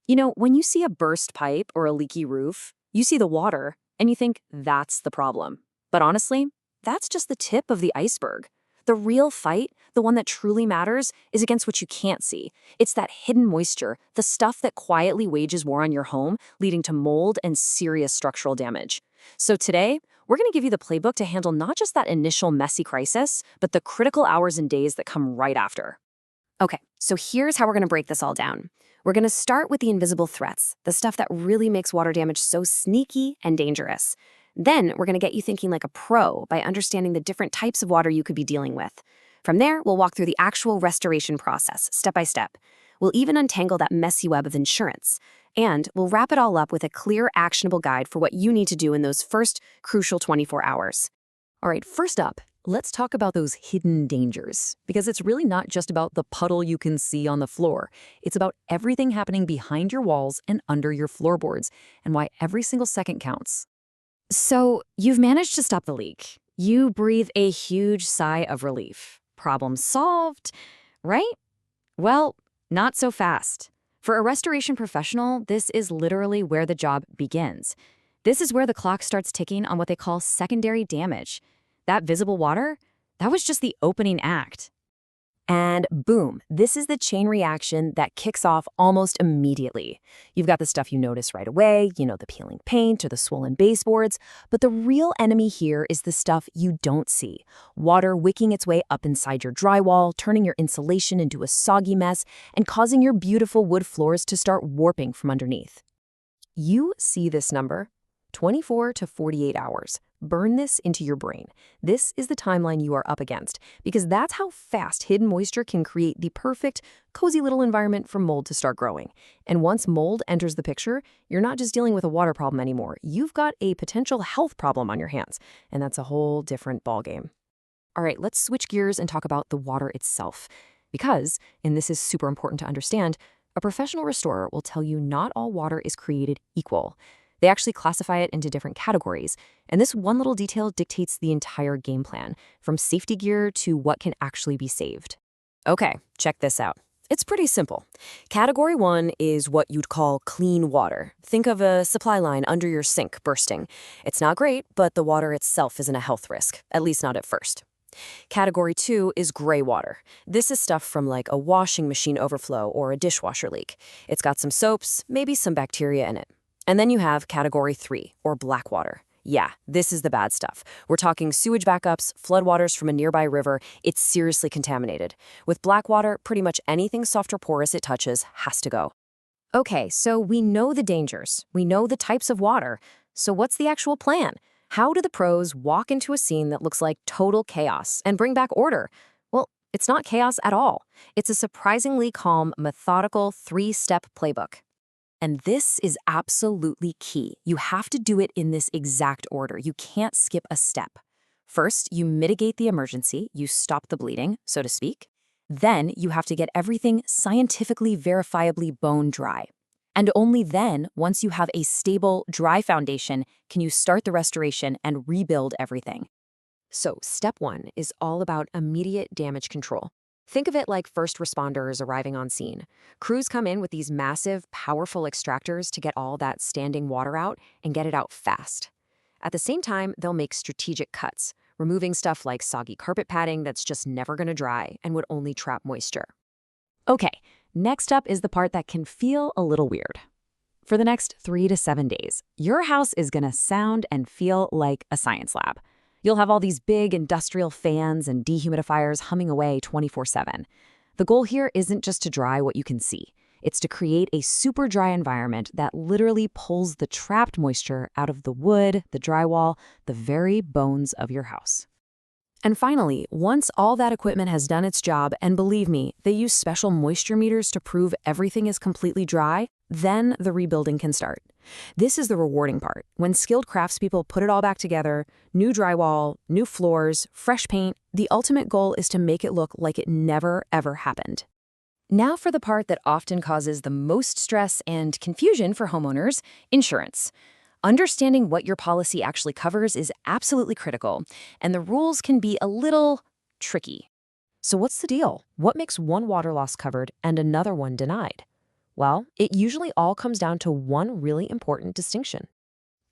When you see a burst pipe or a leaky roof, you see the water and you think that's the problem. But honestly, that's just the tip of the iceberg. The real fight, the one that truly matters, is against what you can't see. It's that hidden moisture, the stuff that quietly wages war on your home, leading to mold and serious structural damage. So today, we're going to give you the playbook to handle not just that initial messy crisis, but the critical hours and days that come right after. Okay, so here's how we're going to break this all down. We're going to start with the invisible threats, the stuff that really makes water damage so sneaky and dangerous. Then we're going to get you thinking like a pro by understanding the different types of water you could be dealing with. From there, we'll walk through the actual restoration process, step by step. We'll even untangle that messy web of insurance. And we'll wrap it all up with a clear, actionable guide for what you need to do in those first crucial 24 hours. All right, first up, let's talk about those hidden dangers, because it's really not just about the puddle you can see on the floor. It's about everything happening behind your walls and under your floorboards, and why every single second counts. So you've managed to stop the leak. You breathe a huge sigh of relief. Problem solved, right? Well, not so fast. For a restoration professional, this is literally where the job begins. This is where the clock starts ticking on what they call secondary damage. That visible water, that was just the opening act. And boom, this is the chain reaction that kicks off almost immediately. You've got the stuff you notice right away, the peeling paint or the swollen baseboards, but the real enemy here is the stuff you don't see. Water wicking its way up inside your drywall, turning your insulation into a soggy mess, and causing your beautiful wood floors to start warping from underneath. You see this number, 24 to 48 hours. Burn this into your brain. This is the timeline you are up against, because that's how fast hidden moisture can create the perfect, cozy little environment for mold to start growing. And once mold enters the picture, you're not just dealing with a water problem anymore. You've got a potential health problem on your hands, and that's a whole different ballgame. All right, let's switch gears and talk about the water itself. Because, and this is super important to understand, a professional restorer will tell you not all water is created equal. They actually classify it into different categories, and this one little detail dictates the entire game plan, from safety gear to what can actually be saved. Okay, check this out. It's pretty simple. Category 1 is what you'd call clean water. Think of a supply line under your sink bursting. It's not great, but the water itself isn't a health risk, at least not at first. Category 2 is gray water. This is stuff from like a washing machine overflow or a dishwasher leak. It's got some soaps, maybe some bacteria in it. And then you have Category 3, or black water. Yeah, this is the bad stuff. We're talking sewage backups, floodwaters from a nearby river. It's seriously contaminated. With black water, pretty much anything soft or porous it touches has to go. Okay, so we know the dangers. We know the types of water. So what's the actual plan? How do the pros walk into a scene that looks like total chaos and bring back order? Well, it's not chaos at all. It's a surprisingly calm, methodical, 3-step playbook. And this is absolutely key. You have to do it in this exact order. You can't skip a step. First, you mitigate the emergency. You stop the bleeding, so to speak. Then you have to get everything scientifically verifiably bone dry. And only then, once you have a stable, dry foundation, can you start the restoration and rebuild everything. So step 1 is all about immediate damage control. Think of it like first responders arriving on scene. Crews come in with these massive, powerful extractors to get all that standing water out and get it out fast. At the same time, they'll make strategic cuts, removing stuff like soggy carpet padding that's just never going to dry and would only trap moisture. Okay, next up is the part that can feel a little weird. For the next 3 to 7 days, your house is going to sound and feel like a science lab. You'll have all these big industrial fans and dehumidifiers humming away 24/7. The goal here isn't just to dry what you can see. It's to create a super dry environment that literally pulls the trapped moisture out of the wood, the drywall, the very bones of your house. And finally, once all that equipment has done its job, and believe me, they use special moisture meters to prove everything is completely dry, then the rebuilding can start. This is the rewarding part. When skilled craftspeople put it all back together, new drywall, new floors, fresh paint, the ultimate goal is to make it look like it never, ever happened. Now for the part that often causes the most stress and confusion for homeowners, insurance. Understanding what your policy actually covers is absolutely critical, and the rules can be a little tricky. So what's the deal? What makes one water loss covered and another one denied? Well, it usually all comes down to one really important distinction.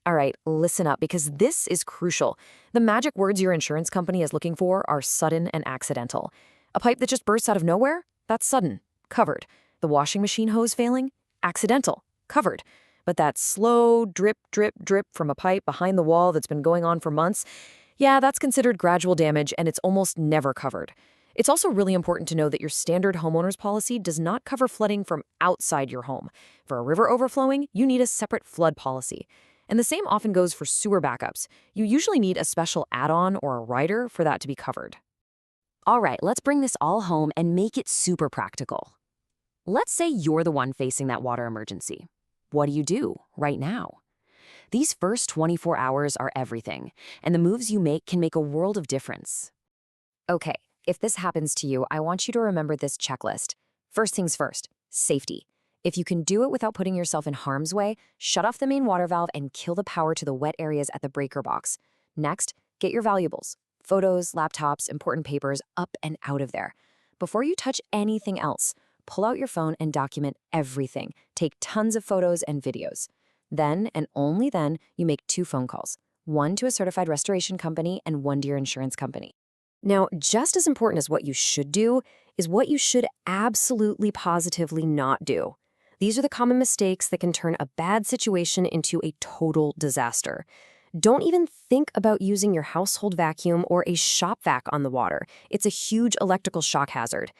All right, listen up because this is crucial. The magic words your insurance company is looking for are sudden and accidental. A pipe that just bursts out of nowhere? That's sudden, covered. The washing machine hose failing? Accidental, covered. But that slow drip, drip, drip from a pipe behind the wall that's been going on for months, yeah, that's considered gradual damage and it's almost never covered. It's also really important to know that your standard homeowner's policy does not cover flooding from outside your home. For a river overflowing, you need a separate flood policy. And the same often goes for sewer backups. You usually need a special add-on or a rider for that to be covered. All right, let's bring this all home and make it super practical. Let's say you're the one facing that water emergency. What do you do right now? These first 24 hours are everything, and the moves you make can make a world of difference. Okay, if this happens to you, I want you to remember this checklist. First things first, safety. If you can do it without putting yourself in harm's way, shut off the main water valve and kill the power to the wet areas at the breaker box. Next, get your valuables, photos, laptops, important papers up and out of there. Before you touch anything else, pull out your phone and document everything. Take tons of photos and videos. Then, and only then, you make 2 phone calls, one to a certified restoration company and one to your insurance company. Now, just as important as what you should do is what you should absolutely positively not do. These are the common mistakes that can turn a bad situation into a total disaster. Don't even think about using your household vacuum or a shop vac on the water. It's a huge electrical shock hazard.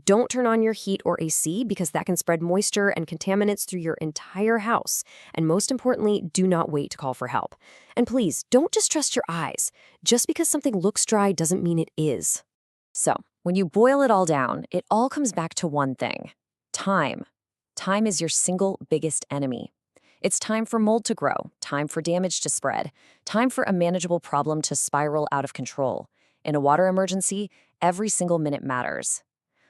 Don't turn on your heat or AC because that can spread moisture and contaminants through your entire house. And most importantly, do not wait to call for help. And please, don't just trust your eyes. Just because something looks dry doesn't mean it is. So, when you boil it all down, it all comes back to one thing: time. Time is your single biggest enemy. It's time for mold to grow, time for damage to spread, time for a manageable problem to spiral out of control. In a water emergency, every single minute matters.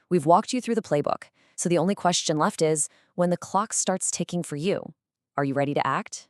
We've walked you through the playbook, so the only question left is, when the clock starts ticking for you, are you ready to act?